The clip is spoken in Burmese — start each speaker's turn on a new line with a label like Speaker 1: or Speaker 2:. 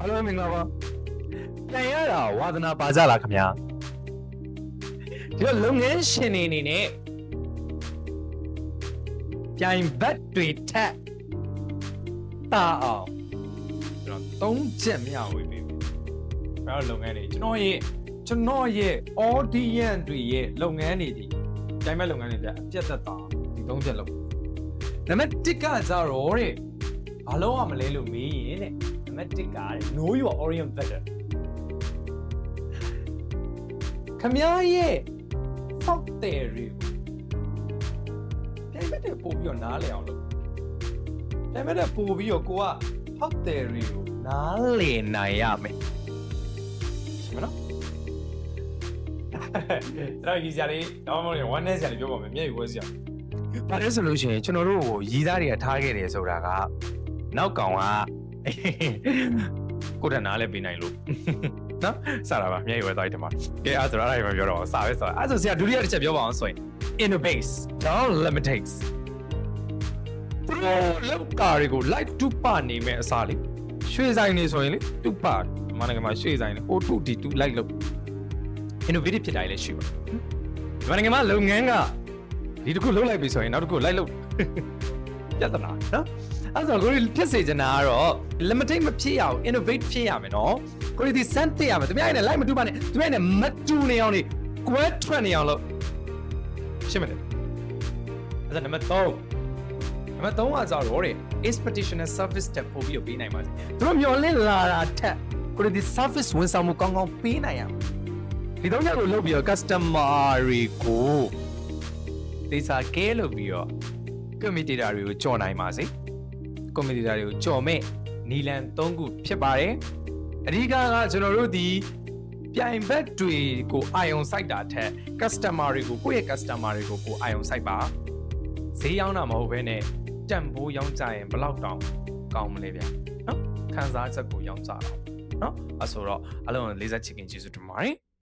Speaker 1: အားလုံးမင်္ဂလာပါပြန်ရတာဝါသနာပါကြလားခင်ဗျာဒီတော့လုပ်ငန်းရှင်တွေအနေနဲ့ပြိုင်ဘက်တွေထက်တာအောင်ကျွန်တော်၃ချက်မြောက်ဝေးပြီဘာလို့လုပ်ငန်းတွေကျွန်တော်ရဲ့ audience တွေရဲ့လုပ်ငန်းတွေဒီပြိုင်ဘက်လုပ်ငန်းတွေကအပြတ်သက်တာဒီ၃ချက်လုပ်နံပါတ်1ကကြတော့တဲ့ဘာလို့မလဲလို့မေးရင်တဲ့နံပါတ်1ကတဲ့ know your audience better ခမရဲ့ fault theory ပြိုင်ဘက်တွေပို့ပြီးတော့နားလည်အောင်လုပ်ပြိုင်ဘက်တွေပို့ပြီးတော့ကိုက fault theory ကိုနားလည်နိုင်ရမယ်မနော်ကျွန်တော်ရည်စရာလေးတော့မဟုတ်ရင် one net စရာလေးပြောပါမယ်မျက်ရည်ဝဲစရာဘာလဲဆိုလို့ရှိရင်ကျွန်တော်တို့ကိုရည်သားတွေကထားခဲ့တယ်ဆိုတာကနောက်ကောင်ကကိုယ်တနားလဲပေးနိုင်လို့နော်စတာပါမျက်ရည်ဝဲသွားတယ်မှာကဲအဲ့ဒါအဲ့ဒါပြောတော့စာပဲဆိုတာအဲ့ဆိုဆရာဒုတိယတစ်ချက်ပြောပါအောင်ဆိုရင် innovate don't limit လောက်ကာတွေကို like တူပါနေမဲ့အစားလေးရွှေဆိုင်နေဆိုရင်လေတူပါမနက်ကမှရွှေဆိုင်နေဟိုတူဒီတူ like လို့ innovative ဖြစ်တိုင်းလည်းရှိပါဒီမနက်ကမှလုပ်ငန်းကဒီတစ်ခုလုပ်လိုက်ပြီဆိုရင်နောက်တစ်ခု like လုပ်ပြဿနာနော်အဲ့ဆိုကိုရီဖြစ်စေချင်တာကတော့ limited မဖြစ်ရအောင် innovate ဖြစ်ရမယ်နော်ကိုရီဒီ send သိရမယ်သူများနဲ့ like မတူပါနဲ့သူများနဲ့မတူနေအောင်နေကွဲထွက်နေအောင်လို့ရှင်းမတယ်အဲ့ဒါနံပါတ်3နံပါတ်3ကကြတော့တဲ့ expectational service တက်ပို့ပြီးပေးနိုင်ပါစေသူတို့မျှော်လင့်လာတာထက်ကိုရီဒီ service ဝန်ဆောင်မှုကောင်းကောင်းပေးနိုင်ရဒီတော့ညကိုလုပ်ပြီးတော့ customer တွေကိုဒေတာကဲလုပ်ပြီးတော့ committee တွေကိုကြော်နိုင်ပါစေ committee တွေကိုကြော်မဲ့နီလန်3ခုဖြစ်ပါတယ်အဓိကကကျွန်တော်တို့ဒီပြိုင်ဘက်တွေကိုအာယုံစိုက်တာထက် customer တွေကိုကိုယ့်ရဲ့ customer တွေကိုကိုအာယုံစိုက်ပါဈေးရောင်းတာမဟုတ်ဘဲနဲ့တန်ဖိုးရောင်းကြရင်ဘယ်လောက်တောင်ကောင်းမလဲဗျာနော်ခန်းစားချက်ကိုရောင်းကြတော့နော်အဲ့ဆိုတော့အလုံးလေးစားချစ်ခင်ကျေးဇူးတင်ပါတယ်